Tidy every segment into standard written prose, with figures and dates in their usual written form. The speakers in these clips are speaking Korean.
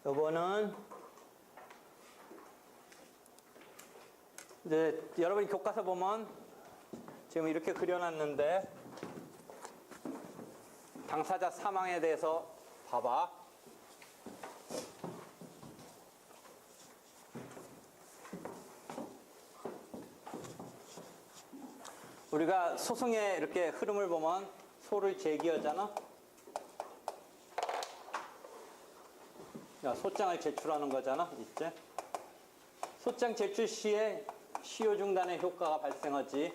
요거는 이제 여러분이 교과서 보면 지금 이렇게 그려놨는데 당사자 사망에 대해서 봐봐. 우리가 소송의 이렇게 흐름을 보면 소를 제기하잖아. 소장을 제출하는 거잖아. 있지? 소장 제출 시에 시효 중단의 효과가 발생하지.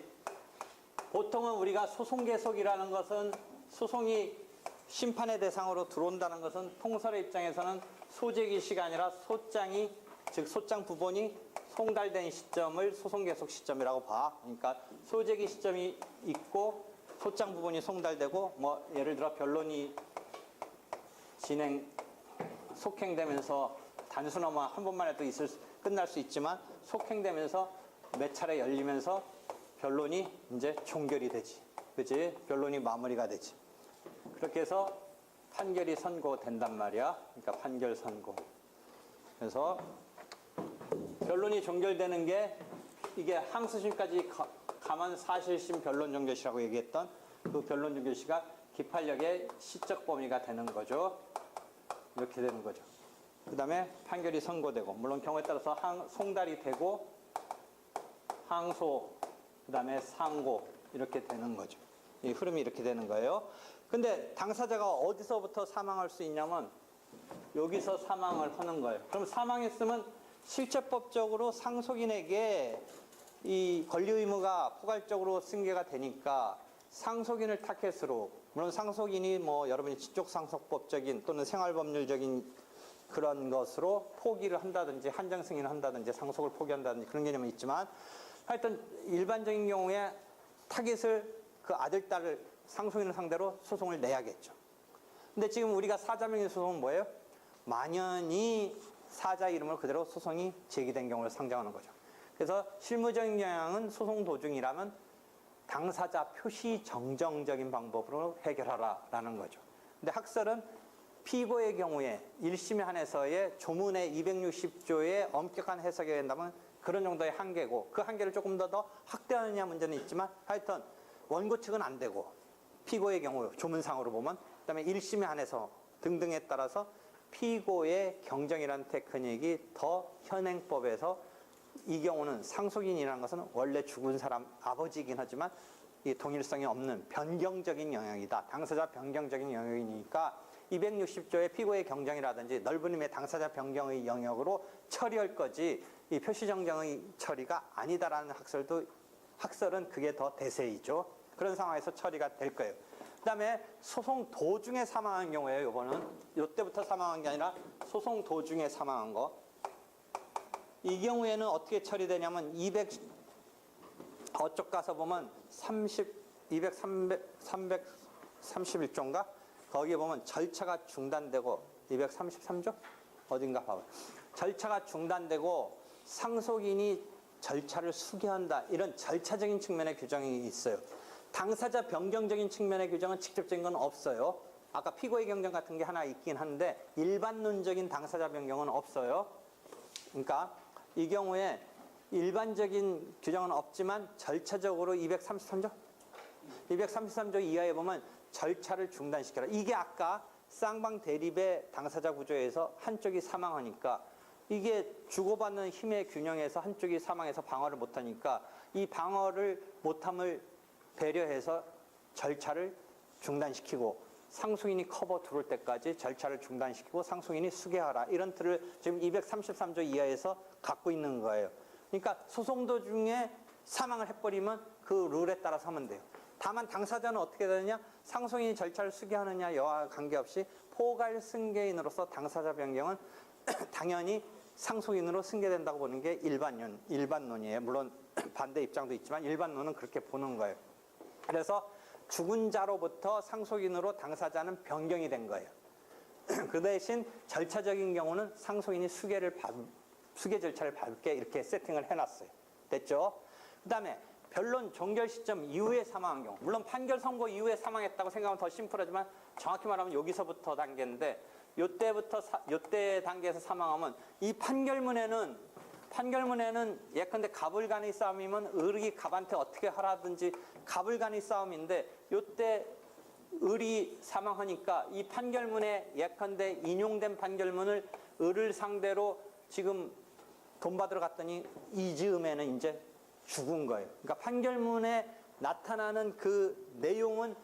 보통은 우리가 소송 계속이라는 것은 소송이 심판의 대상으로 들어온다는 것은 통설의 입장에서는 소제기 시가 아니라 소장이, 즉 소장 부본이 송달된 시점을 소송 계속 시점이라고 봐. 그러니까 소제기 시점이 있고 소장 부본이 송달되고 뭐 예를 들어 변론이 속행되면서 단순화만 한 번만 해도 끝날 수 있지만 속행되면서 몇 차례 열리면서 변론이 이제 종결이 되지. 그치? 변론이 마무리가 되지. 그렇게 해서 판결이 선고된단 말이야. 그러니까 판결 선고. 그래서 변론이 종결되는 게 이게 항소심까지 가만 사실심 변론 종결시라고 얘기했던 그 변론 종결시가 기판력의 시적 범위가 되는 거죠. 이렇게 되는 거죠. 그 다음에 판결이 선고되고, 물론 경우에 따라서 송달이 되고, 항소, 그 다음에 상고, 이렇게 되는 거죠. 이 흐름이 이렇게 되는 거예요. 근데 당사자가 어디서부터 사망할 수 있냐면, 여기서 사망을 하는 거예요. 그럼 사망했으면 실체법적으로 상속인에게 이 권리 의무가 포괄적으로 승계가 되니까 상속인을 타겟으로, 물론 상속인이 뭐 여러분이 지적상속법적인 또는 생활법률적인 그런 것으로 포기를 한다든지 한정 승인을 한다든지 상속을 포기한다든지 그런 개념은 있지만 하여튼 일반적인 경우에 타겟을 그 아들, 딸을 상속인을 상대로 소송을 내야겠죠. 근데 지금 우리가 사자명의 소송은 뭐예요? 만연히 사자 이름을 그대로 소송이 제기된 경우를 상정하는 거죠. 그래서 실무적인 영향은 소송 도중이라면 당사자 표시 정정적인 방법으로 해결하라 라는 거죠. 근데 학설은 피고의 경우에 1심에 한해서의 조문의 260조의 엄격한 해석이 된다면 그런 정도의 한계고, 그 한계를 조금 더 확대하느냐 문제는 있지만 하여튼 원고 측은 안 되고, 피고의 경우 조문상으로 보면, 그 다음에 1심에 한해서 등등에 따라서 피고의 경정이라는 테크닉이 더 현행법에서, 이 경우는 상속인이라는 것은 원래 죽은 사람 아버지이긴 하지만 이 동일성이 없는 변경적인 영역이다. 당사자 변경적인 영역이니까 260조의 피고의 경정이라든지 넓은 의미의 당사자 변경의 영역으로 처리할 거지 이 표시정정의 처리가 아니다라는 학설은 그게 더 대세이죠. 그런 상황에서 처리가 될 거예요. 그 다음에 소송 도중에 사망한 경우에요. 이거는 이때부터 사망한 게 아니라 소송 도중에 사망한 거. 이 경우에는 어떻게 처리되냐면 어쪽 가서 보면 331조인가? 거기에 보면 절차가 중단되고 233조? 어딘가 봐봐요. 절차가 중단되고 상속인이 절차를 수개한다. 이런 절차적인 측면의 규정이 있어요. 당사자 변경적인 측면의 규정은 직접적인 건 없어요. 아까 피고의 경정 같은 게 하나 있긴 한데 일반론적인 당사자 변경은 없어요. 그러니까 이 경우에 일반적인 규정은 없지만 절차적으로 233조? 233조 이하에 보면 절차를 중단시켜라. 이게 아까 쌍방 대립의 당사자 구조에서 한쪽이 사망하니까 이게 주고받는 힘의 균형에서 한쪽이 사망해서 방어를 못하니까 이 방어를 못함을 배려해서 절차를 중단시키고 상속인이 커버 들어올 때까지 절차를 중단시키고 상속인이 수개하라. 이런 틀을 지금 233조 이하에서 갖고 있는 거예요. 그러니까 소송 도중에 사망을 해버리면 그 룰에 따라서 하면 돼요. 다만 당사자는 어떻게 되느냐? 상속인이 절차를 수개하느냐 여와 관계없이 포괄 승계인으로서 당사자 변경은 당연히 상속인으로 승계된다고 보는 게 일반론이에요. 물론 반대 입장도 있지만 일반론은 그렇게 보는 거예요. 그래서 죽은 자로부터 상속인으로 당사자는 변경이 된 거예요. 그 대신 절차적인 경우는 상속인이 수개 절차를 밟게 이렇게 세팅을 해놨어요. 됐죠? 그 다음에 변론 종결 시점 이후에 사망한 경우, 물론 판결 선고 이후에 사망했다고 생각하면 더 심플하지만 정확히 말하면 여기서부터 단계인데 요때 단계에서 사망하면 이 판결문에는 예컨대 갑을 간의 싸움이면 을이 갑한테 어떻게 하라든지 갑을 간의 싸움인데 요때 을이 사망하니까 이 판결문에 예컨대 인용된 판결문을 을을 상대로 지금 돈 받으러 갔더니 이 즈음에는 이제 죽은 거예요. 그러니까 판결문에 나타나는 그 내용은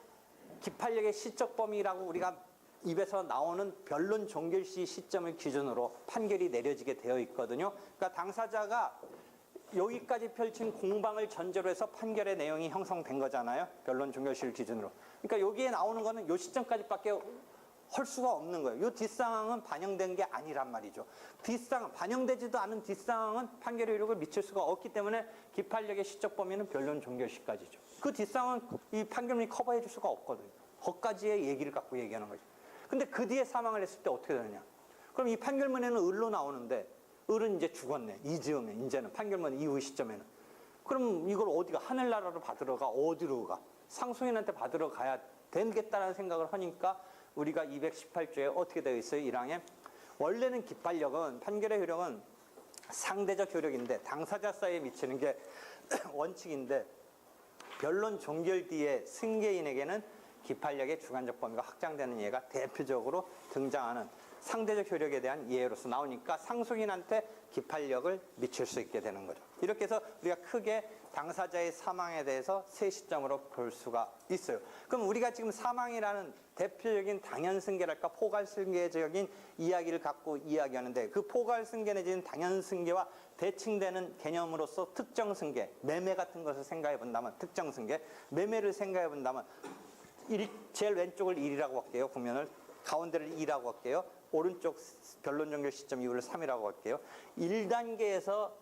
기판력의 시적 범위라고 우리가 입에서 나오는 변론 종결시 시점을 기준으로 판결이 내려지게 되어 있거든요. 그러니까 당사자가 여기까지 펼친 공방을 전제로 해서 판결의 내용이 형성된 거잖아요. 변론 종결시를 기준으로. 그러니까 여기에 나오는 거는 요 시점까지밖에 할 수가 없는 거예요. 요 뒷상황은 반영된 게 아니란 말이죠. 반영되지도 않은 뒷상황은 판결의 효력을 미칠 수가 없기 때문에 기판력의 시적 범위는 변론 종결시까지죠. 그 뒷상황은 이 판결문이 커버해 줄 수가 없거든요. 거기까지의 얘기를 갖고 얘기하는 거죠. 근데 그 뒤에 사망을 했을 때 어떻게 되느냐? 그럼 이 판결문에는 을로 나오는데 을은 이제 죽었네. 이 즈음에 이제는 판결문 이후 시점에는. 그럼 이걸 어디가 하늘나라로 받으러 가? 어디로 가? 상속인한테 받으러 가야 되겠다는 생각을 하니까 우리가 218조에 어떻게 되어 있어요? 1항에 원래는 기판력은 판결의 효력은 상대적 효력인데 당사자 사이에 미치는 게 원칙인데 변론 종결 뒤에 승계인에게는 기판력의 주관적 범위가 확장되는 예가 대표적으로 등장하는 상대적 효력에 대한 예로서 나오니까 상속인한테 기판력을 미칠 수 있게 되는 거죠. 이렇게 해서 우리가 크게 당사자의 사망에 대해서 세 시점으로 볼 수가 있어요. 그럼 우리가 지금 사망이라는 대표적인 당연승계랄까 포괄승계적인 이야기를 갖고 이야기하는데 그 포괄승계 내지는 당연승계와 대칭되는 개념으로서 특정승계, 매매 같은 것을 생각해 본다면 특정승계, 매매를 생각해 본다면 제일 왼쪽을 1이라고 할게요. 국면을 가운데를 2라고 할게요. 오른쪽 변론 종결 시점 이후를 3이라고 할게요. 1단계에서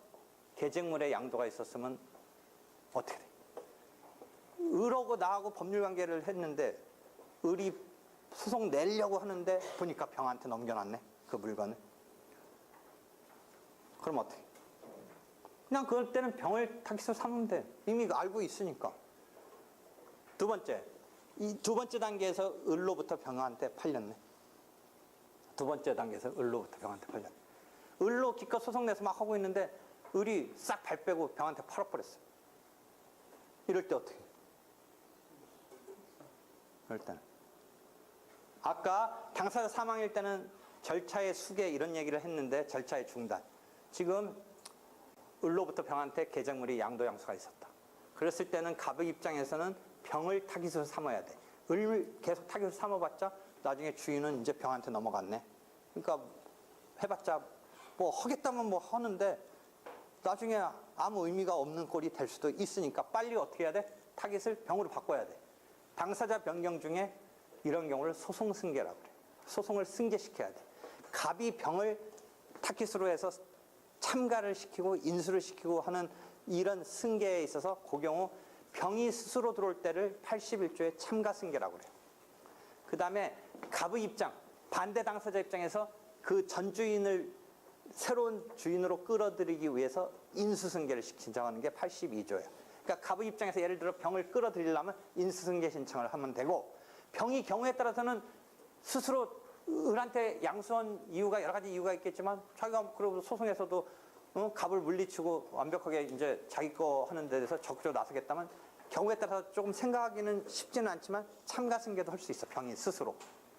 계쟁물의 양도가 있었으면 어떻게 돼? 을하고 나하고 법률관계를 했는데 을이 소송 내려고 하는데 보니까 병한테 넘겨놨네. 그 물건을. 그럼 어떻게? 그냥 그럴 때는 병을 타깃으로 삼으면 돼. 이미 알고 있으니까. 두 번째. 이 두 번째 단계에서 을로부터 병한테 팔렸네. 두 번째 단계에서 을로부터 병한테 팔렸네. 을로 기껏 소송 내서 막 하고 있는데 을이 싹 발 빼고 병한테 팔아버렸어. 이럴 때 어떻게? 이럴 때는 아까 당사자 사망일 때는 절차의 수계 이런 얘기를 했는데 절차의 중단. 지금 을로부터 병한테 계정물이 양도양수가 있었다. 그랬을 때는 갑의 입장에서는 병을 타깃으로 삼아야 돼. 을을 계속 타깃으로 삼아봤자 나중에 주인은 이제 병한테 넘어갔네. 그러니까 해봤자 뭐 하겠다면 뭐 하는데 나중에 아무 의미가 없는 꼴이 될 수도 있으니까 빨리 어떻게 해야 돼? 타깃을 병으로 바꿔야 돼. 당사자 변경 중에 이런 경우를 소송승계라고 그래. 소송을 승계시켜야 돼. 갑이 병을 타깃으로 해서 참가를 시키고 인수를 시키고 하는 이런 승계에 있어서 그 경우 병이 스스로 들어올 때를 81조의 참가승계라고 그래요. 그 다음에 갑의 입장, 반대 당사자 입장에서 그 전 주인을 새로운 주인으로 끌어들이기 위해서 인수승계를 신청하는 게 82조예요. 그러니까 갑의 입장에서 예를 들어 병을 끌어들이려면 인수승계 신청을 하면 되고 병이 경우에 따라서는 스스로 을한테 양수한 이유가 여러 가지 이유가 있겠지만 자기가 그러고 소송에서도 갑을 물리치고 완벽하게 이제 자기 거 하는 데 대해서 적극적으로 나서겠다면 경우에 따라서 조금 생각하기는 쉽지는 않지만 참가승계도 할 수 있어. 병인 스스로.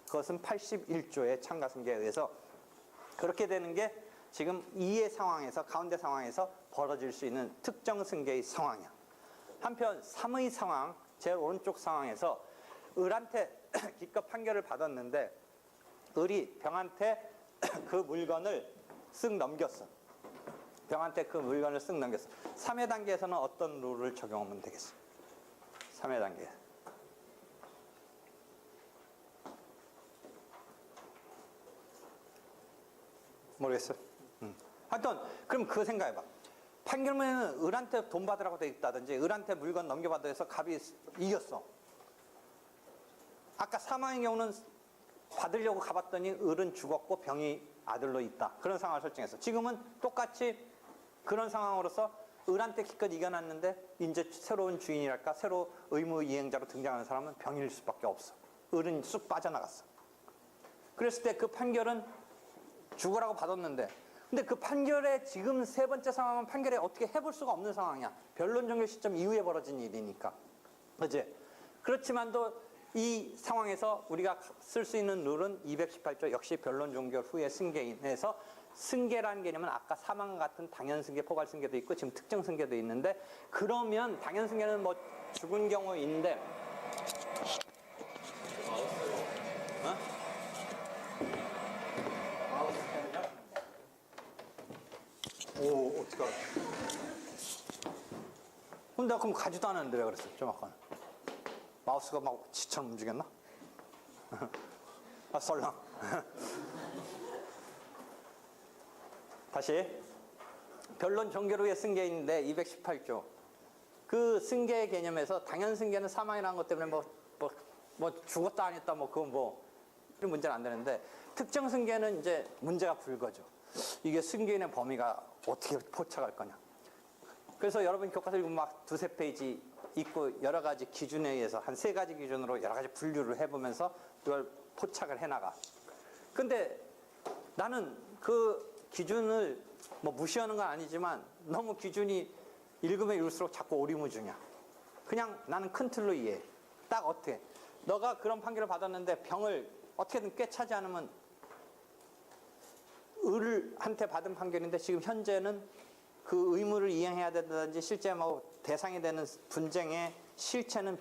그것은 81조의 참가승계에 의해서 그렇게 되는 게 지금 2의 상황에서 가운데 상황에서 벌어질 수 있는 특정 승계의 상황이야. 한편 3의 상황, 제일 오른쪽 상황에서 을한테 기껏 판결을 받았는데 을이 병한테 그 물건을 쓱 넘겼어. 병한테 그 물건을 쓱 넘겼어. 3회 단계에서는 어떤 룰을 적용하면 되겠어? 3회 단계. 모르겠어. 하여튼 그럼 그거 생각해봐. 판결문에는 을한테 돈 받으라고 돼 있다든지 을한테 물건 넘겨받아 해서 갑이 이겼어. 아까 사망의 경우는 받으려고 가봤더니 을은 죽었고 병이 아들로 있다. 그런 상황을 설정했어. 지금은 똑같이 그런 상황으로서 을한테 기껏 이겨놨는데 이제 새로운 주인이랄까 새로 의무 이행자로 등장하는 사람은 병일 수밖에 없어. 을은 쑥 빠져나갔어. 그랬을 때 그 판결은 죽으라고 받았는데, 근데 그 판결의 지금 세 번째 상황은 판결에 어떻게 해볼 수가 없는 상황이야. 변론 종료 시점 이후에 벌어진 일이니까. 그치? 그렇지만도 이 상황에서 우리가 쓸 수 있는 룰은 218조 역시 변론 종결 후에 승계인에서 승계라는 개념은 아까 사망과 같은 당연 승계, 포괄 승계도 있고 지금 특정 승계도 있는데, 그러면 당연 승계는 뭐 죽은 경우인데 오, 어떡하. 그럼 내가 그럼 가지도 않았는데 왜 그랬어? 좀 아까는. 마우스가 막 지처럼 움직였나? 아, 썰렁. 다시. 변론 종결 후에 승계인데 218조. 그 승계의 개념에서 당연 승계는 사망이라는 것 때문에 뭐 죽었다 안 했다 뭐 그건 뭐 이런 문제는 안 되는데, 특정 승계는 이제 문제가 불거져. 이게 승계인의 범위가 어떻게 포착할 거냐. 그래서 여러분 교과서 읽으면 막 두세 페이지 있고 여러 가지 기준에 의해서 한 세 가지 기준으로 여러 가지 분류를 해보면서 그걸 포착을 해나가. 근데 나는 그 기준을 뭐 무시하는 건 아니지만 너무 기준이 읽으면 읽을수록 자꾸 오리무중이야. 그냥 나는 큰 틀로 이해해. 딱 어떻게. 너가 그런 판결을 받았는데 병을 어떻게든 꿰차지 않으면 을한테 받은 판결인데 지금 현재는 그 의무를 이행해야 된다든지 실제 뭐 대상이 되는 분쟁의 실체는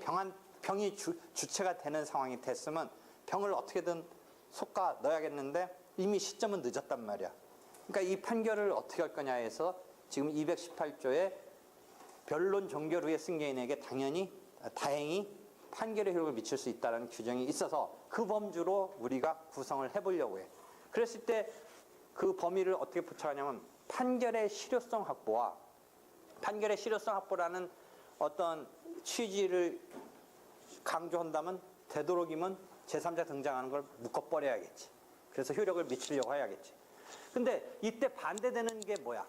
병이 주체가 되는 상황이 됐으면 병을 어떻게든 솎아 넣어야겠는데 이미 시점은 늦었단 말이야. 그러니까 이 판결을 어떻게 할 거냐 해서 지금 218조에 변론 종결 후에 승계인에게 다행히 판결의 효력을 미칠 수 있다는 규정이 있어서 그 범주로 우리가 구성을 해보려고 해. 그랬을 때 그 범위를 어떻게 포착하냐면 판결의 실효성 확보와 판결의 실효성 확보라는 어떤 취지를 강조한다면 되도록이면 제3자 등장하는 걸 묶어버려야겠지. 그래서 효력을 미치려고 해야겠지. 근데 이때 반대되는 게 뭐야?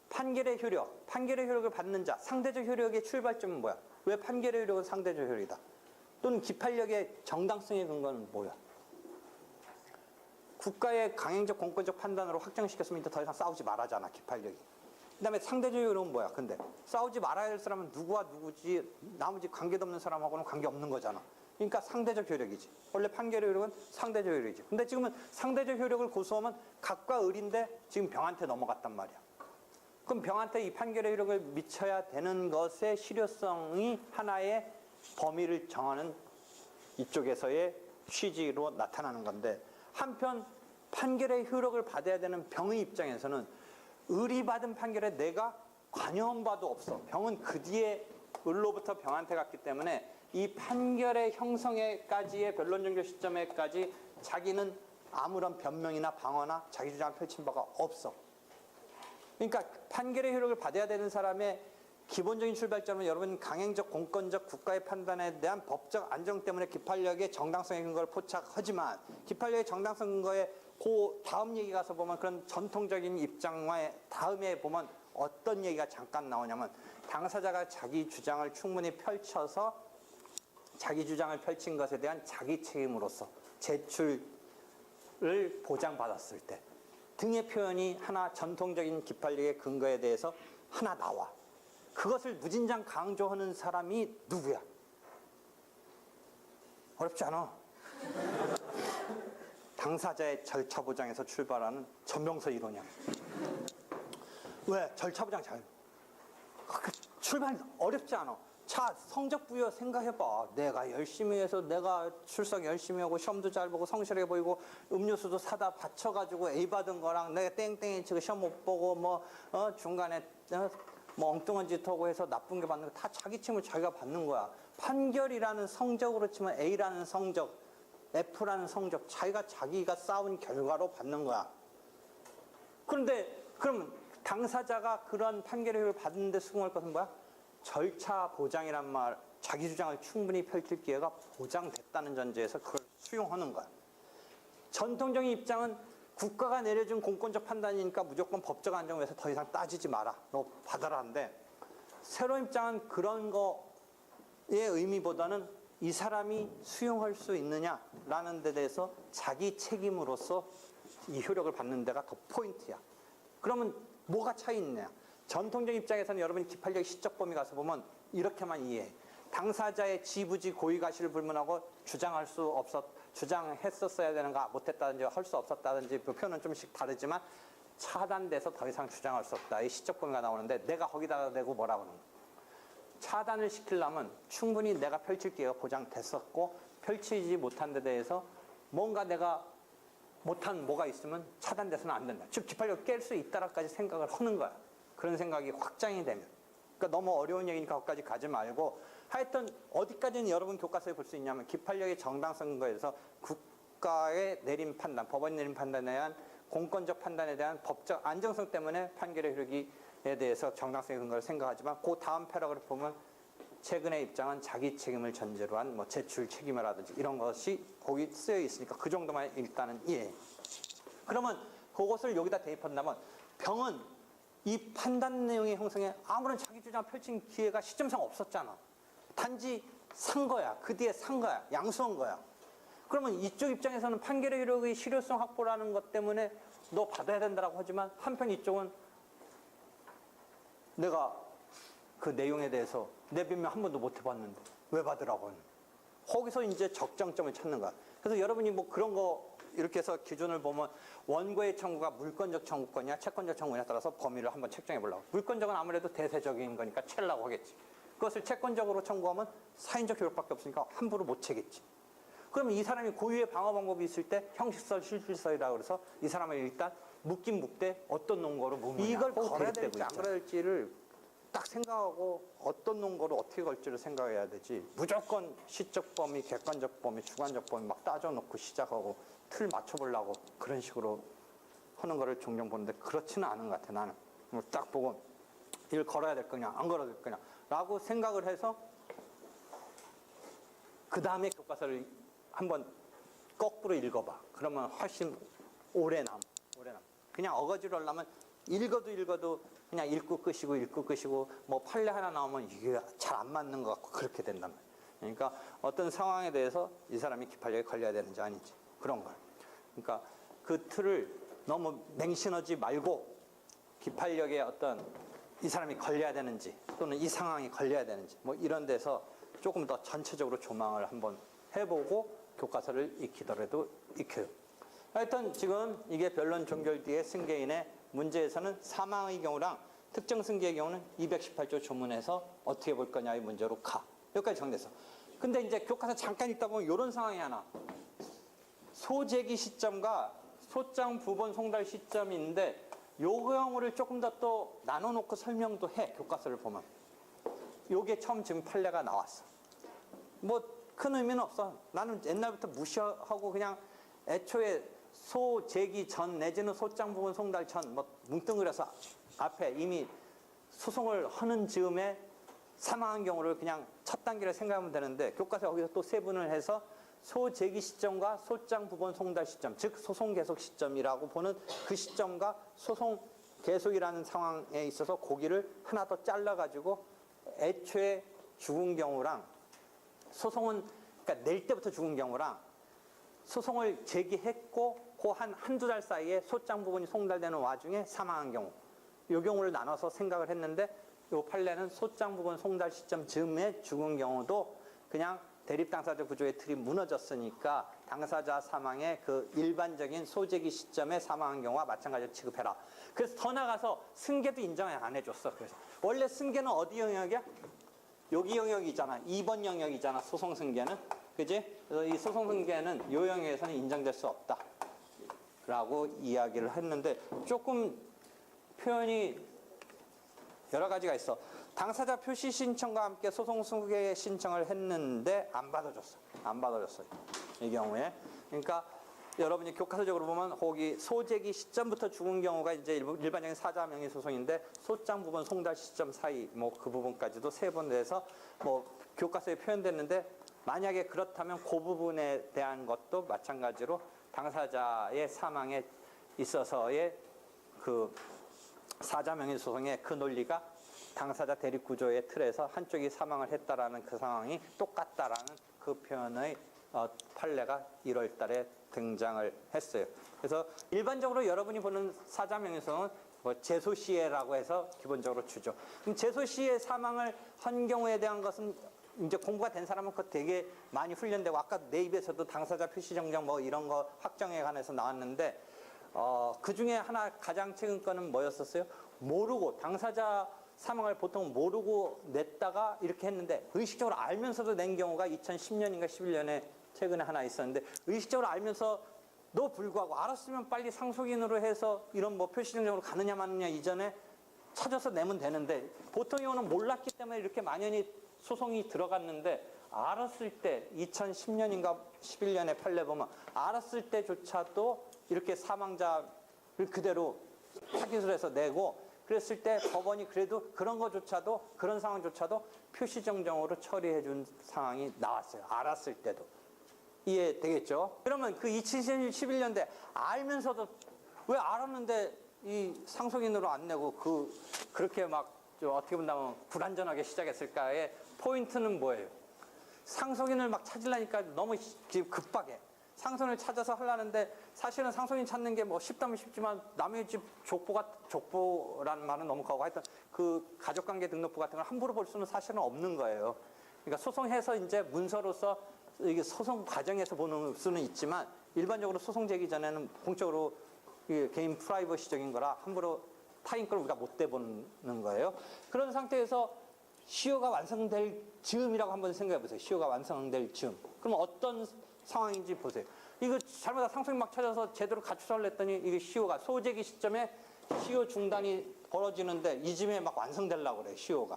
판결의 효력, 판결의 효력을 받는 자, 상대적 효력의 출발점은 뭐야? 왜 판결의 효력은 상대적 효력이다? 또는 기판력의 정당성의 근거는 뭐야? 국가의 강행적 공권적 판단으로 확정시켰으면 이제 더 이상 싸우지 말아잖아, 기판력이. 그 다음에 상대적 효력은 뭐야? 근데 싸우지 말아야 할 사람은 누구와 누구지, 나머지 관계도 없는 사람하고는 관계없는 거잖아. 그러니까 상대적 효력이지. 원래 판결의 효력은 상대적 효력이지. 근데 지금은 상대적 효력을 고수하면 각과 을인데 지금 병한테 넘어갔단 말이야. 그럼 병한테 이 판결의 효력을 미쳐야 되는 것의 실효성이 하나의 범위를 정하는 이쪽에서의 취지로 나타나는 건데, 한편 판결의 효력을 받아야 되는 병의 입장에서는 을이 받은 판결에 내가 관여한 바도 없어. 병은 그 뒤에 을로부터 병한테 갔기 때문에 이 판결의 형성에까지의 변론 종결 시점에까지 자기는 아무런 변명이나 방어나 자기 주장을 펼친 바가 없어. 그러니까 판결의 효력을 받아야 되는 사람의 기본적인 출발점은 여러분 강행적 공권적 국가의 판단에 대한 법적 안정 때문에 기판력의 정당성의 근거를 포착하지만, 기판력의 정당성 근거에 그 다음 얘기 가서 보면 그런 전통적인 입장과 다음에 보면 어떤 얘기가 잠깐 나오냐면, 당사자가 자기 주장을 충분히 펼쳐서 자기 주장을 펼친 것에 대한 자기 책임으로서 제출을 보장받았을 때 등의 표현이 하나 전통적인 기판력의 근거에 대해서 하나 나와. 그것을 무진장 강조하는 사람이 누구야? 어렵지 않아. 당사자의 절차 보장에서 출발하는 전명서 이론이야. 왜? 절차 보장 잘. 출발 어렵지 않아. 자, 성적 부여 생각해봐. 내가 열심히 해서 내가 출석 열심히 하고 시험도 잘 보고 성실하게 보이고 음료수도 사다 바쳐가지고 A 받은 거랑 내가 땡땡이 치고 시험 못 보고 중간에 뭐 엉뚱한 짓 하고 해서 나쁜 게 받는 거 다 자기 책임을 자기가 받는 거야. 판결이라는 성적으로 치면 A라는 성적, F라는 성적, 자기가 쌓은 결과로 받는 거야. 그런데 그럼 당사자가 그런 판결의 효력을 받는데 수긍할 것은 뭐야? 절차 보장이란 말, 자기 주장을 충분히 펼칠 기회가 보장됐다는 전제에서 그걸 수용하는 거야. 전통적인 입장은 국가가 내려준 공권적 판단이니까 무조건 법적 안정에서 더 이상 따지지 마라. 너 받아라 한데, 새로운 입장은 그런 거의 의미보다는 이 사람이 수용할 수 있느냐라는 데 대해서 자기 책임으로서 이 효력을 받는 데가 더 포인트야. 그러면 뭐가 차이 있냐? 전통적 입장에서는 여러분이 기판력 시적 범위 가서 보면 이렇게만 이해해. 당사자의 지부지 고의가시를 불문하고 주장했었어야 되는가 못했다든지 할 수 없었다든지 그 표현은 좀씩 다르지만 차단돼서 더 이상 주장할 수 없다. 이 시적 범위가 나오는데 내가 거기다가 대고 뭐라고 하는 거야. 차단을 시키려면 충분히 내가 펼칠 기회가 보장됐었고 펼치지 못한 데 대해서 뭔가 내가 못한 뭐가 있으면 차단돼서는 안 된다. 즉 기판력을 깰 수 있다라까지 생각을 하는 거야. 그런 생각이 확장이 되면. 그러니까 너무 어려운 얘기니까 거기까지 가지 말고 하여튼 어디까지는 여러분 교과서에 볼 수 있냐면 기판력의 정당성 거에서 국가의 내린 판단, 법원이 내린 판단에 대한 공권적 판단에 대한 법적 안정성 때문에 판결의 효력에 대해서 정당성의 근거를 생각하지만 그 다음 패러그래프 보면 최근의 입장은 자기 책임을 전제로 한 뭐 제출 책임이라든지 이런 것이 거기 쓰여 있으니까 그 정도만 일단은 이해해. 그러면 그것을 여기다 대입한다면 병은 이 판단 내용의 형성에 아무런 자기 주장 펼친 기회가 시점상 없었잖아. 단지 산 거야. 그 뒤에 산 거야. 양수한 거야. 그러면 이쪽 입장에서는 판결의 효력의 실효성 확보라는 것 때문에 너 받아야 된다고 하지만 한편 이쪽은 내가 그 내용에 대해서 내 변명 한 번도 못 해봤는데 왜 받으라고 하는 거기서 이제 적정점을 찾는 거야. 그래서 여러분이 뭐 그런 거 이렇게 해서 기준을 보면 원고의 청구가 물권적 청구권이냐 채권적 청구냐에 따라서 범위를 한번 책정해 보려고. 물권적은 아무래도 대세적인 거니까 채려고 하겠지. 그것을 채권적으로 청구하면 사인적 효력밖에 없으니까 함부로 못 채겠지. 그러면 이 사람이 고유의 방어 방법이 있을 때 형식설, 실질설이라고 그래서 이 사람을 일단 묵긴 묵되 어떤 논거로 묵느냐. 이걸 걸어야 될지 안 걸어야 될지를 딱 생각하고 어떤 논거로 어떻게 걸지를 생각해야 되지. 무조건 시적 범위, 객관적 범위, 주관적 범위 막 따져놓고 시작하고 틀 맞춰보려고 그런 식으로 하는 거를 종종 보는데 그렇지는 않은 것 같아. 나는 딱 보고 이걸 걸어야 될 거냐 안 걸어야 될 거냐 라고 생각을 해서 그 다음에 교과서를 한번 거꾸로 읽어봐. 그러면 훨씬 오래 남. 그냥 어거지로 하려면 읽어도 그냥 읽고 끄시고 뭐 판례 하나 나오면 이게 잘 안 맞는 것 같고 그렇게 된단 말이야. 그러니까 어떤 상황에 대해서 이 사람이 기판력에 걸려야 되는지 아닌지 그런 걸. 그러니까 그 틀을 너무 맹신하지 말고 기판력에 어떤 이 사람이 걸려야 되는지 또는 이 상황이 걸려야 되는지 뭐 이런 데서 조금 더 전체적으로 조망을 한번 해보고 교과서를 익히더라도 익혀요. 하여튼 지금 이게 변론 종결 뒤에 승계인의 문제에서는 사망의 경우랑 특정 승계의 경우는 218조 조문에서 어떻게 볼 거냐의 문제로 가. 여기까지 정됐어. 근데 이제 교과서 잠깐 읽다 보면 이런 상황이 하나. 소재기 시점과 소장 부본 송달 시점인데 요 경우를 조금 더 또 나눠놓고 설명도 해. 교과서를 보면. 요게 처음 지금 판례가 나왔어. 뭐 큰 의미는 없어. 나는 옛날부터 무시하고 그냥 애초에 소재기 전 내지는 소장 부분 송달 전 뭐 뭉뚱그려서 앞에 이미 소송을 하는 즈음에 사망한 경우를 그냥 첫 단계를 생각하면 되는데 교과서 거기서 또 세분을 해서 소재기 시점과 소장 부분 송달 시점, 즉 소송 계속 시점이라고 보는 그 시점과 소송 계속이라는 상황에 있어서 고기를 하나 더 잘라가지고 애초에 죽은 경우랑 소송은 그러니까 낼 때부터 죽은 경우랑 소송을 제기했고 그 한두 달 사이에 소장 부분이 송달되는 와중에 사망한 경우 이 경우를 나눠서 생각을 했는데 이 판례는 소장 부분 송달 시점 즈음에 죽은 경우도 그냥 대립 당사자 구조의 틀이 무너졌으니까 당사자 사망의 그 일반적인 소재기 시점에 사망한 경우와 마찬가지로 취급해라. 그래서 더 나가서 승계도 인정 안 해줬어. 그래서 원래 승계는 어디 영역이야? 여기 영역이잖아. 2번 영역이잖아. 소송 승계는. 그지? 그래서 이 소송 승계는 이 영역에서는 인정될 수 없다. 라고 이야기를 했는데 조금 표현이 여러 가지가 있어. 당사자 표시 신청과 함께 소송 승계 신청을 했는데 안 받아줬어. 이 경우에. 그러니까 여러분이 교과서적으로 보면 거기 소재기 시점부터 죽은 경우가 이제 일반적인 사자 명의 소송인데 소장 부분 송달 시점 사이 뭐 그 부분까지도 세 번 돼서 뭐 교과서에 표현됐는데 만약에 그렇다면 그 부분에 대한 것도 마찬가지로 당사자의 사망에 있어서의 그 사자 명의 소송의 그 논리가 당사자 대립 구조의 틀에서 한쪽이 사망을 했다라는 그 상황이 똑같다라는 그 표현의 판례가 1월 달에 등장을 했어요. 그래서 일반적으로 여러분이 보는 사자명에서는 뭐 제소시에라고 해서 기본적으로 주죠. 그럼 제소시에 사망을 한 경우에 대한 것은 이제 공부가 된 사람은 그거 되게 많이 훈련되고, 아까 내 입에서도 당사자 표시정정 뭐 이런 거 확정에 관해서 나왔는데, 그 중에 하나 가장 최근 거는 뭐였었어요? 모르고, 당사자 사망을 보통 모르고 냈다가 이렇게 했는데 의식적으로 알면서도 낸 경우가 2010년인가 11년에 최근에 하나 있었는데, 의식적으로 알면서도 불구하고 알았으면 빨리 상속인으로 해서 이런 뭐 표시정정으로 가느냐 마느냐 이전에 찾아서 내면 되는데, 보통 경우는 몰랐기 때문에 이렇게 만연히 소송이 들어갔는데, 알았을 때 2010년인가 11년에 판례 보면 알았을 때조차도 이렇게 사망자를 그대로 타깃으로 내고, 그랬을 때 법원이 그래도 그런 거조차도, 그런 상황조차도 표시정정으로 처리해 준 상황이 나왔어요. 알았을 때도. 이해되겠죠? 그러면 그 2011년대 알면서도 왜 알았는데 이 상속인으로 안 내고 그렇게 막 어떻게 본다면 불안전하게 시작했을까의 포인트는 뭐예요? 상속인을 막 찾으려니까 너무 급하게 상속인을 찾아서 하려는데, 사실은 상속인 찾는 게 뭐 쉽다면 쉽지만 남의 집 족보라는 말은 너무 과거 하여튼 그 가족관계 등록부 같은 걸 함부로 볼 수는 사실은 없는 거예요. 그러니까 소송해서 이제 문서로서 이게 소송 과정에서 보는 수는 있지만, 일반적으로 소송 제기 전에는 공적으로 개인 프라이버시적인 거라 함부로 타인 걸 우리가 못 대보는 거예요. 그런 상태에서 시효가 완성될 즈음이라고 한번 생각해 보세요. 시효가 완성될 즈음. 그럼 어떤 상황인지 보세요. 이거 잘못하다 상속인 막 찾아서 제대로 가출을 했더니 이게 시효가 소재기 시점에 시효 중단이 벌어지는데 이쯤에 막 완성되려고 그래, 시효가.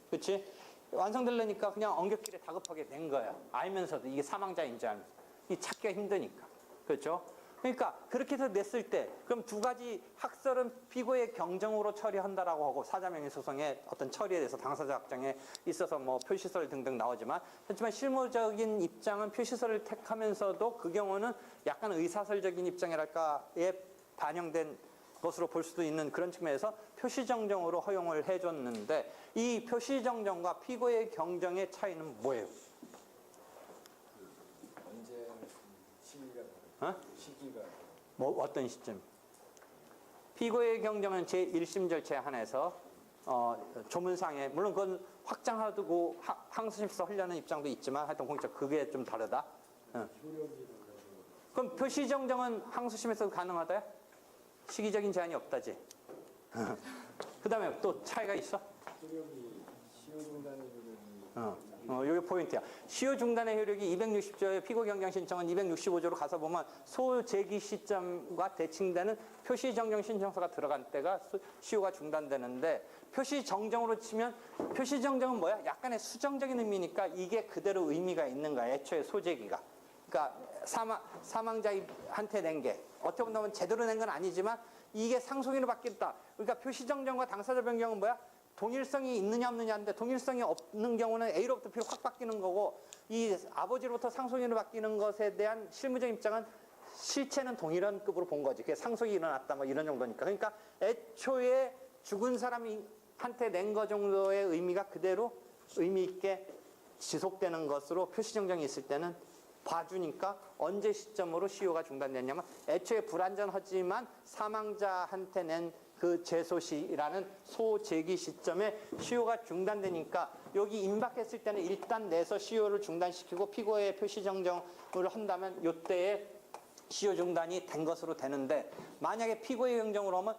그렇지? 완성되려니까 그냥 엉겹길에 다급하게 낸 거야. 알면서도 이게 사망자인지 알면서. 이 찾기가 힘드니까. 그렇죠? 그러니까 그렇게 해서 냈을 때, 그럼 두 가지 학설은 피고의 경정으로 처리한다라고 하고, 사자명의 소송의 어떤 처리에 대해서 당사자 확정에 있어서 뭐 표시설 등등 나오지만, 하지만 실무적인 입장은 표시설을 택하면서도 그 경우는 약간 의사설적인 입장이랄까에 반영된 것으로 볼 수도 있는 그런 측면에서 표시정정으로 허용을 해줬는데, 이 표시정정과 피고의 경정의 차이는 뭐예요? 언제 시기가 시기가 뭐 어떤 시점? 피고의 경정은 제1심 절차에 한해서 조문상에, 물론 그건 확장하고 항소심에서 하려는 입장도 있지만 하여튼 공적 그게 좀 다르다. 그럼 표시정정은 항소심에서도 가능하다? 시기적인 제한이 없다지. 그 다음에 또 차이가 있어? 시효 중단의 효력이 이게 포인트야. 시효 중단의 효력이 260조의 피고 경정 신청은 265조로 가서 보면 소제기 시점과 대칭되는 표시 정정 신청서가 들어간 때가 시효가 중단되는데, 표시 정정으로 치면, 표시 정정은 뭐야? 약간의 수정적인 의미니까 이게 그대로 의미가 있는 거야. 애초에 소제기가. 그러니까 사망자한테 낸 게 어떻게 보면 제대로 낸 건 아니지만 이게 상속인으로 바뀌었다. 그러니까 표시 정정과 당사자 변경은 뭐야? 동일성이 있느냐 없느냐인데, 동일성이 없는 경우는 A로부터 B로 확 바뀌는 거고, 이 아버지로부터 상속인으로 바뀌는 것에 대한 실무적 입장은 실체는 동일한 급으로 본 거지. 그게 상속이 일어났다 뭐 이런 정도니까. 그러니까 애초에 죽은 사람이 한테 낸 거 정도의 의미가 그대로 의미 있게 지속되는 것으로 표시정정이 있을 때는 봐주니까, 언제 시점으로 시효가 중단됐냐면 애초에 불완전하지만 사망자한테 낸 그 제소시라는 소제기 시점에 시효가 중단되니까, 여기 임박했을 때는 일단 내서 시효를 중단시키고 피고의 표시정정을 한다면 이때에 시효 중단이 된 것으로 되는데, 만약에 피고의 경정으로 하면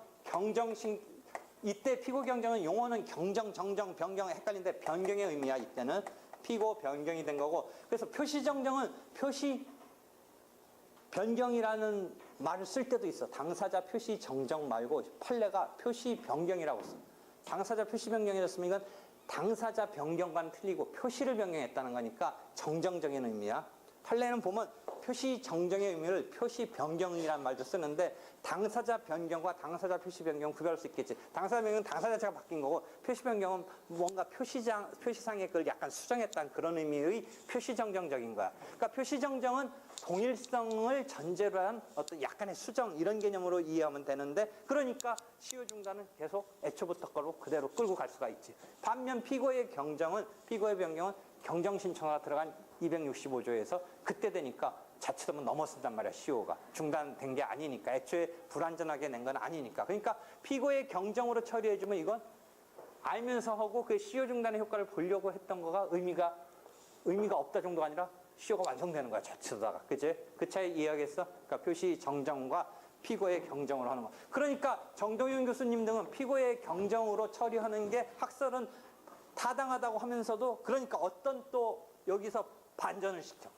이때 피고 경정은 용어는 경정, 정정, 변경 헷갈리는데 변경의 의미야. 이때는 피고 변경이 된 거고, 그래서 표시 정정은 표시 변경이라는 말을 쓸 때도 있어. 당사자 표시 정정 말고 판례가 표시 변경이라고 써. 당사자 표시 변경이었으면 이건 당사자 변경과는 틀리고 표시를 변경했다는 거니까 정정적인 의미야. 판례는 보면 표시 정정의 의미를 표시 변경이라는 말도 쓰는데 당사자 변경과 당사자 표시 변경 구별할 수 있겠지. 당사자 변경은 당사자 자체가 바뀐 거고 표시 변경은 뭔가 표시상의 그걸 약간 수정했다는 그런 의미의 표시 정정적인 거야. 그러니까 표시 정정은 동일성을 전제로 한 어떤 약간의 수정 이런 개념으로 이해하면 되는데 그러니까 시효 중단은 계속 애초부터 걸로 그대로 끌고 갈 수가 있지. 반면 피고의 변경은 경정 신청가 들어간 265조에서 그때 되니까 자칫하면 넘어선단 말이야. 시효가 중단된 게 아니니까 애초에 불완전하게 낸 건 아니니까. 그러니까 피고의 경정으로 처리해주면 이건 알면서 하고 그 시효 중단의 효과를 보려고 했던 거가 의미가 없다 정도가 아니라 시효가 완성되는 거야. 자칫하다가 그치? 그 차이 이해하겠어? 그러니까 표시 정정과 피고의 경정으로 하는 거. 그러니까 정동윤 교수님 등은 피고의 경정으로 처리하는 게 학설은 타당하다고 하면서도 그러니까 어떤 또 여기서 반전을 시켜.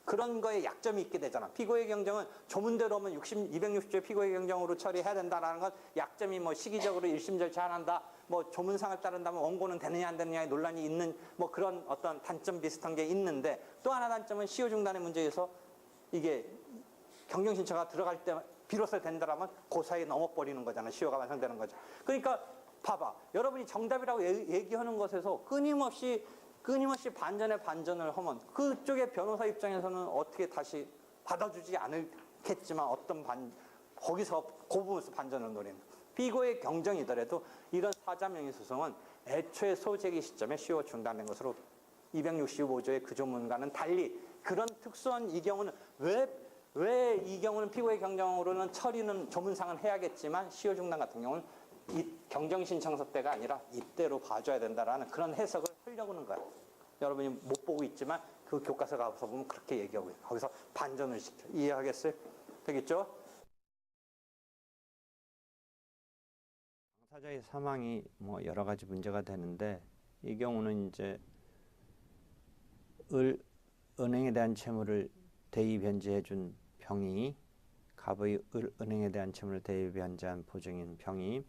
그런 거에 약점이 있게 되잖아. 피고의 경정은 조문대로 하면 260조의 피고의 경정으로 처리해야 된다라는 건 약점이 뭐 시기적으로 1심 절차 안 한다. 뭐 조문상을 따른다면 원고는 되느냐 안 되느냐의 논란이 있는 뭐 그런 어떤 단점 비슷한 게 있는데 또 하나 단점은 시효 중단의 문제에서 이게 경정 신청가 들어갈 때 비로소 된다라면 그 사이에 넘어버리는 거잖아. 시효가 완성되는 거죠. 그러니까 봐봐. 여러분이 정답이라고 얘기하는 것에서 끊임없이 반전을 하면 그쪽의 변호사 입장에서는 어떻게 다시 받아주지 않겠지만 거기서 그 부분에서 반전을 노리는 피고의 경정이더라도 이런 사자명의 소송은 애초에 소제기 시점에 시효 중단된 것으로 265조의 그 조문과는 달리 그런 특수한 이 경우는 왜 이 경우는 피고의 경정으로는 처리는 조문상은 해야겠지만 시효 중단 같은 경우는 이 경정 신청서 때가 아니라 이때로 봐줘야 된다라는 그런 해석을 하려고 하는 거야. 여러분이 못 보고 있지만 그 교과서 가서 보면 그렇게 얘기하고 있어요. 거기서 반전을 시켜. 이해하겠어요? 되겠죠? 당사자의 사망이 뭐 여러 가지 문제가 되는데 이 경우는 이제 은행에 대한 채무를 대의 변제해 준 병이 갑의 은행에 대한 채무를 대의 변제한 보증인 병이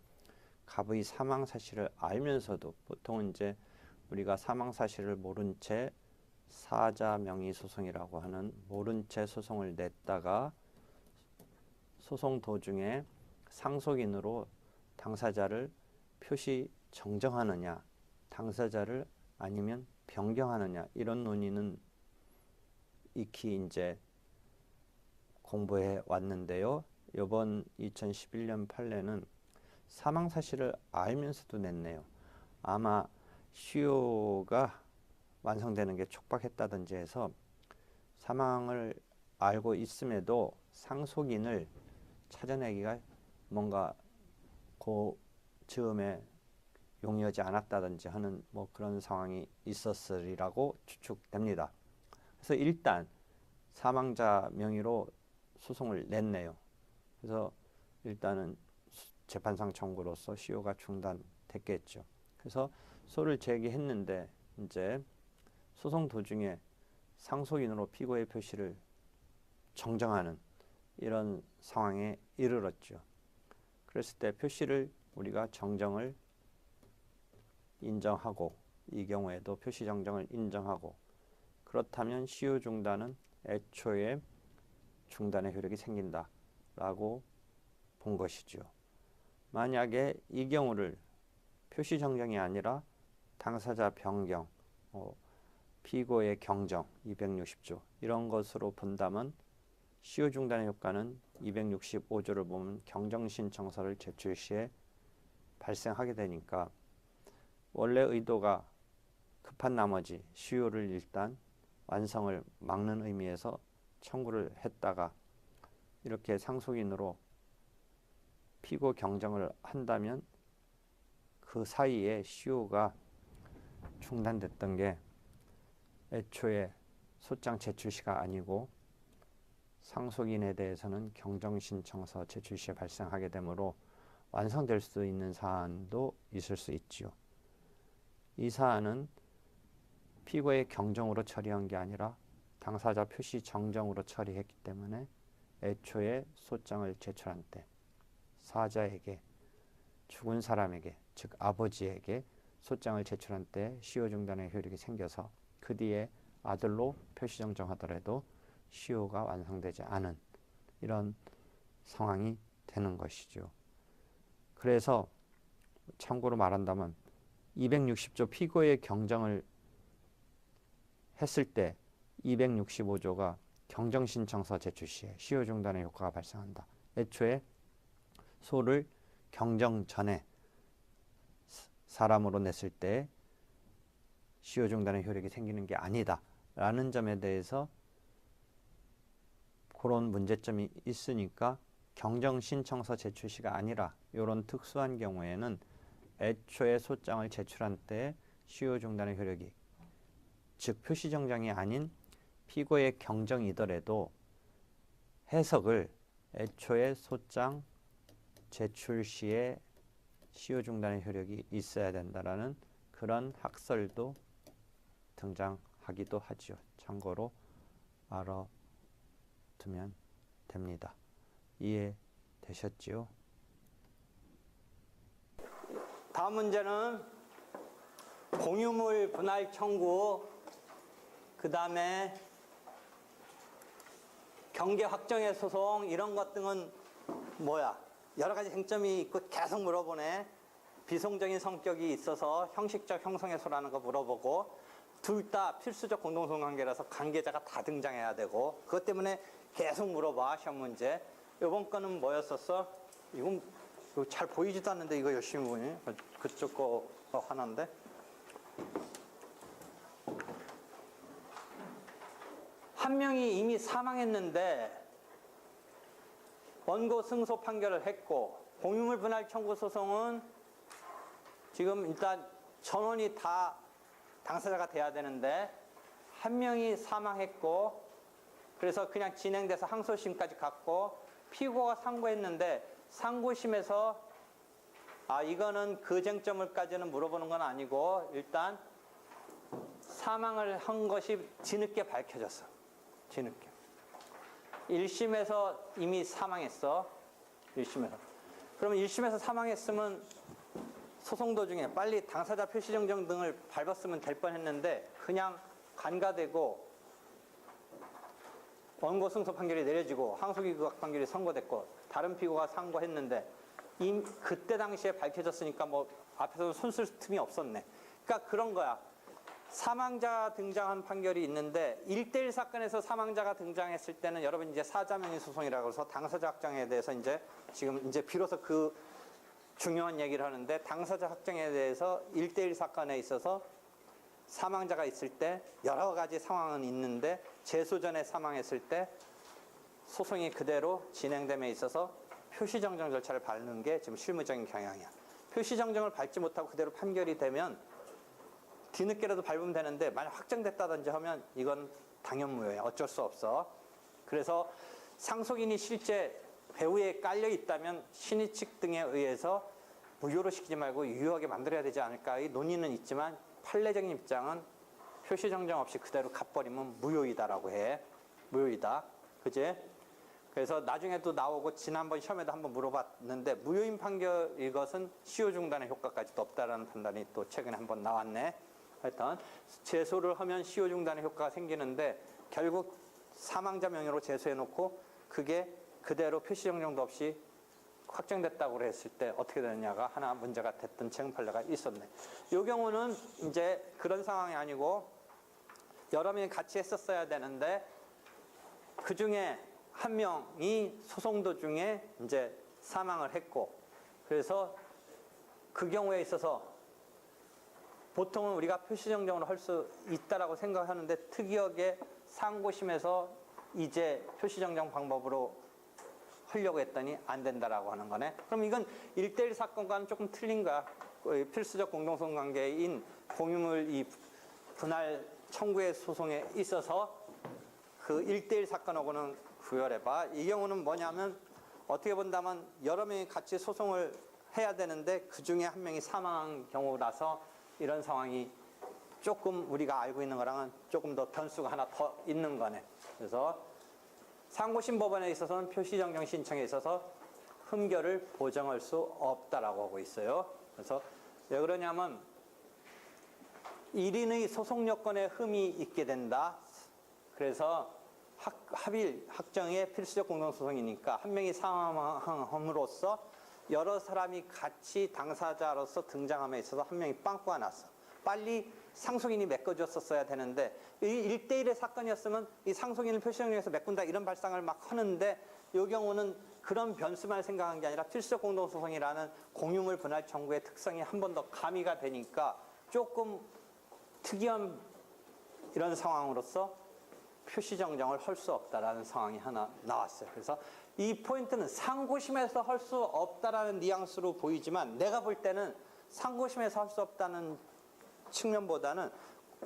갑의 사망 사실을 알면서도 보통은 이제 우리가 사망 사실을 모른 채 사자 명의 소송이라고 하는 모른 채 소송을 냈다가 소송 도중에 상속인으로 당사자를 표시 정정하느냐, 당사자를 아니면 변경하느냐 이런 논의는 익히 이제 공부해 왔는데요. 이번 2011년 판례는 사망 사실을 알면서도 냈네요. 아마 시효가 완성되는 게 촉박했다든지 해서 사망을 알고 있음에도 상속인을 찾아내기가 뭔가 그 즈음에 용이하지 않았다든지 하는 뭐 그런 상황이 있었으리라고 추측됩니다. 그래서 일단 사망자 명의로 소송을 냈네요. 그래서 일단은 재판상 청구로서 시효가 중단됐겠죠. 그래서 소를 제기했는데 이제 소송 도중에 상속인으로 피고의 표시를 정정하는 이런 상황에 이르렀죠. 그랬을 때 표시를 우리가 정정을 인정하고 이 경우에도 표시 정정을 인정하고 그렇다면 시효 중단은 애초에 중단의 효력이 생긴다라고 본 것이죠. 만약에 이 경우를 표시 정정이 아니라 당사자 변경, 피고의 경정 260조 이런 것으로 본다면 시효 중단의 효과는 265조를 보면 경정신청서를 제출 시에 발생하게 되니까 원래 의도가 급한 나머지 시효를 일단 완성을 막는 의미에서 청구를 했다가 이렇게 상속인으로 피고 경정을 한다면 그 사이에 시효가 중단됐던 게 애초에 소장 제출시가 아니고 상속인에 대해서는 경정신청서 제출 시에 발생하게 되므로 완성될 수 있는 사안도 있을 수 있지요. 이 사안은 피고의 경정으로 처리한 게 아니라 당사자 표시 정정으로 처리했기 때문에 애초에 소장을 제출한 때 사자에게 죽은 사람에게 즉 아버지에게 소장을 제출한 때 시효 중단의 효력이 생겨서 그 뒤에 아들로 표시 정정하더라도 시효가 완성되지 않은 이런 상황이 되는 것이죠. 그래서 참고로 말한다면 260조 피고의 경정을 했을 때 265조가 경정신청서 제출 시에 시효 중단의 효과가 발생한다. 애초에 소를 경정 전에 사람으로 냈을 때 시효 중단의 효력이 생기는 게 아니다 라는 점에 대해서 그런 문제점이 있으니까 경정신청서 제출 시가 아니라 이런 특수한 경우에는 애초에 소장을 제출한 때 시효 중단의 효력이, 즉 표시정정이 아닌 피고의 경정이더라도 해석을 애초에 소장 제출 시에 시효 중단의 효력이 있어야 된다라는 그런 학설도 등장하기도 하죠. 참고로 알아두면 됩니다. 이해되셨지요? 다음 문제는 공유물 분할 청구, 그 다음에 경계 확정의 소송, 이런 것 등은 뭐야? 여러 가지 쟁점이 있고 계속 물어보네. 비송적인 성격이 있어서 형식적 형성해소라는 거 물어보고, 둘 다 필수적 공동성 관계라서 관계자가 다 등장해야 되고, 그것 때문에 계속 물어봐, 시험 문제. 이번 거는 뭐였었어? 이건 이거 잘 보이지도 않는데 이거 열심히 보니? 그쪽 거 하나인데. 한 명이 이미 사망했는데 원고 승소 판결을 했고, 공유물 분할 청구 소송은 지금 일단 전원이 다 당사자가 돼야 되는데 한 명이 사망했고, 그래서 그냥 진행돼서 항소심까지 갔고, 피고가 상고했는데 상고심에서 이거는 그 쟁점을까지는 물어보는 건 아니고 일단 사망을 한 것이 뒤늦게 밝혀졌어. 뒤늦게. 1심에서 이미 사망했어. 1심에서. 그러면 1심에서 사망했으면 소송 도중에 빨리 당사자 표시정정 등을 밟았으면 될 뻔했는데 그냥 간과되고 원고 승소 판결이 내려지고 항소기 극악 판결이 선고됐고 다른 피고가 상고했는데 그때 당시에 밝혀졌으니까 뭐 앞에서는 손쓸 틈이 없었네. 그러니까 그런 거야. 사망자가 등장한 판결이 있는데 1대1 사건에서 사망자가 등장했을 때는 여러분 이제 사자명의 소송이라고 해서 당사자 확정에 대해서 지금 비로소 그 중요한 얘기를 하는데, 당사자 확정에 대해서 1대1 사건에 있어서 사망자가 있을 때 여러 가지 상황은 있는데 제소 전에 사망했을 때 소송이 그대로 진행됨에 있어서 표시정정 절차를 밟는 게 지금 실무적인 경향이야. 표시정정을 밟지 못하고 그대로 판결이 되면 뒤늦게라도 밟으면 되는데 만약 확정됐다든지 하면 이건 당연무효야. 어쩔 수 없어. 그래서 상속인이 실제 배후에 깔려 있다면 신의 측 등에 의해서 무효로 시키지 말고 유효하게 만들어야 되지 않을까, 이 논의는 있지만 판례적인 입장은 표시정정 없이 그대로 갚버리면 무효이다라고 해. 무효이다. 그지? 그래서 나중에도 나오고 지난번 시험에도 한번 물어봤는데 무효인 판결 이것은 시효 중단의 효과까지도 없다라는 판단이 또 최근에 한번 나왔네. 하여튼 제소를 하면 시효 중단의 효과가 생기는데 결국 사망자 명의로 제소해놓고 그게 그대로 표시정정도 없이 확정됐다고 했을 때 어떻게 되느냐가 하나 문제가 됐던 최근 판례가 있었네. 이 경우는 이제 그런 상황이 아니고 여러 명이 같이 했었어야 되는데 그 중에 한 명이 소송 도중에 이제 사망을 했고, 그래서 그 경우에 있어서 보통은 우리가 표시정정을 할 수 있다라고 생각하는데 특이하게 상고심에서 이제 표시정정 방법으로 하려고 했더니 안 된다라고 하는 거네. 그럼 이건 1대1 사건과는 조금 틀린 거야. 필수적 공동성 관계인 공유물 이 분할 청구의 소송에 있어서 그 1대1 사건하고는 구별해봐. 이 경우는 뭐냐면 어떻게 본다면 여러 명이 같이 소송을 해야 되는데 그 중에 한 명이 사망한 경우라서 이런 상황이 조금 우리가 알고 있는 거랑은 조금 더 변수가 하나 더 있는 거네. 그래서 상고심 법원에 있어서는 표시정정 신청에 있어서 흠결을 보정할 수 없다라고 하고 있어요. 그래서 왜 그러냐면 1인의 소송 요건에 흠이 있게 된다. 그래서 합의 확정의 필수적 공동소송이니까 한 명이 사망함으로써 여러 사람이 같이 당사자로서 등장함에 있어서 한 명이 빵꾸가 났어. 빨리 상속인이 메꿔줬었어야 되는데 이 1대1의 사건이었으면 이 상속인을 표시정령에서 메꾼다 이런 발상을 막 하는데 이 경우는 그런 변수만 생각한 게 아니라 필수적 공동소송이라는 공유물 분할 청구의 특성이 한 번 더 가미가 되니까 조금 특이한 이런 상황으로서 표시정정을 할 수 없다라는 상황이 하나 나왔어요. 그래서 이 포인트는 상고심에서 할 수 없다라는 뉘앙스로 보이지만 내가 볼 때는 상고심에서 할 수 없다는 측면보다는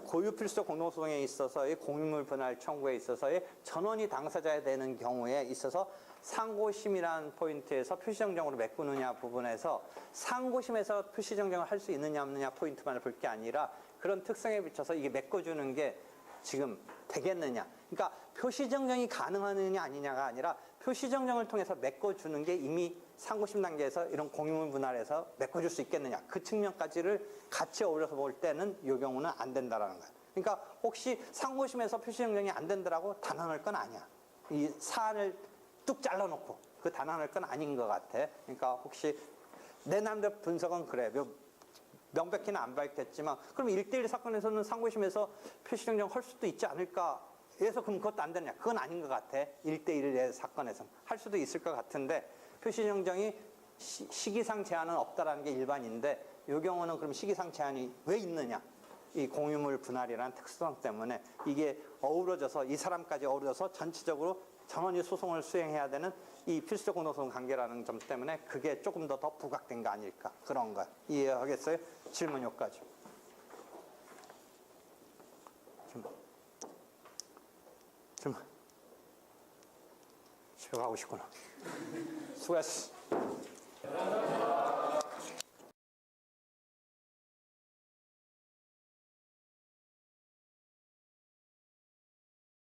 고유 필수적 공동소송에 있어서의 공유물 분할 청구에 있어서의 전원이 당사자가 되는 경우에 있어서 상고심이라는 포인트에서 표시정정으로 메꾸느냐 부분에서 상고심에서 표시정정을 할 수 있느냐 없느냐 포인트만을 볼 게 아니라 그런 특성에 비춰서 이게 메꿔주는 게 지금 되겠느냐. 그러니까 표시정정이 가능하느냐 아니냐가 아니라 표시정정을 통해서 메꿔주는 게 이미 상고심 단계에서 이런 공유물 분할에서 메꿔줄 수 있겠느냐. 그 측면까지를 같이 어울려서 볼 때는 이 경우는 안 된다라는 거예요. 그러니까 혹시 상고심에서 표시정정이 안 된다라고 단언할 건 아니야. 이 사안을 뚝 잘라놓고 그 단언할 건 아닌 것 같아. 그러니까 혹시 내 나름대로 분석은 그래. 명백히는 안 밝혔지만 그럼 1대1 사건에서는 상고심에서 표시정정 할 수도 있지 않을까 해서 그럼 그것도 안 되냐. 그건 아닌 것 같아. 1대1의 사건에서는. 할 수도 있을 것 같은데 표시정정이 시기상 제한은 없다라는 게 일반인데 이 경우는 그럼 시기상 제한이 왜 있느냐. 이 공유물 분할이라는 특수성 때문에 이게 어우러져서 이 사람까지 어우러져서 전체적으로 전원이 소송을 수행해야 되는 이 필수적 공동소송 관계라는 점 때문에 그게 조금 더 부각된 거 아닐까. 그런 거. 이해하겠어요? 질문 여기까지. 질문. 집에 가고 싶구나. 수고했어.